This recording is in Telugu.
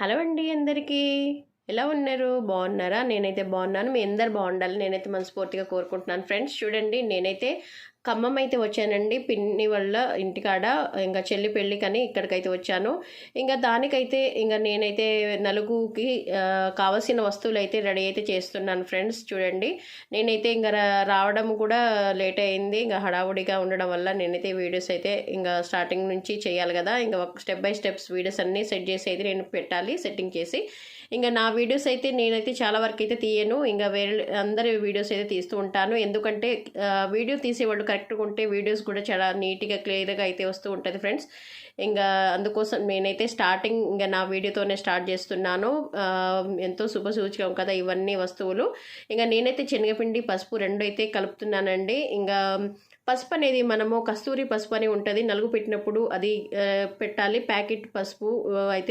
హలో అండి అందరికీ. ఎలా ఉన్నారు? బాగున్నారా? నేనైతే బాగున్నాను. మీ అందరు బాగుండాలి నేనైతే మనస్ఫూర్తిగా కోరుకుంటున్నాను. ఫ్రెండ్స్ చూడండి, నేనైతే ఖమ్మం అయితే వచ్చానండి. పిన్ని వాళ్ళ ఇంటికాడ ఇంకా చెల్లి పెళ్ళికని ఇక్కడికైతే వచ్చాను. ఇంకా దానికైతే ఇంకా నేనైతే నలుగుకి కావాల్సిన వస్తువులు అయితే రెడీ అయితే చేస్తున్నాను. ఫ్రెండ్స్ చూడండి, నేనైతే ఇంకా రావడం కూడా లేట్ అయింది. ఇంకా హడావుడిగా ఉండడం వల్ల నేనైతే వీడియోస్ అయితే ఇంకా స్టార్టింగ్ నుంచి చేయాలి కదా, ఇంకా స్టెప్ బై స్టెప్స్ వీడియోస్ అన్నీ సెట్ చేసి అయితే నేను పెట్టాలి, సెట్టింగ్ చేసి. ఇంకా నా వీడియోస్ అయితే నేనైతే చాలా వరకు అయితే తీయను, ఇంకా వేరే అందరి వీడియోస్ అయితే తీస్తూ ఉంటాను. ఎందుకంటే వీడియో తీసేవాళ్ళు కరెక్ట్గా ఉంటే వీడియోస్ కూడా చాలా నీట్గా క్లియర్గా అయితే వస్తూ ఉంటుంది ఫ్రెండ్స్. ఇంకా అందుకోసం నేనైతే స్టార్టింగ్ ఇంకా నా వీడియోతోనే స్టార్ట్ చేస్తున్నాను. ఎంతో శుభసూచకం కదా ఇవన్నీ వస్తువులు. ఇంకా నేనైతే శనగపిండి పసుపు రెండు అయితే కలుపుతున్నానండి. ఇంకా పసుపు అనేది మనము కస్తూరి పసుపు అని ఉంటుంది, నలుగు పెట్టినప్పుడు అది పెట్టాలి. ప్యాకెట్ పసుపు అయితే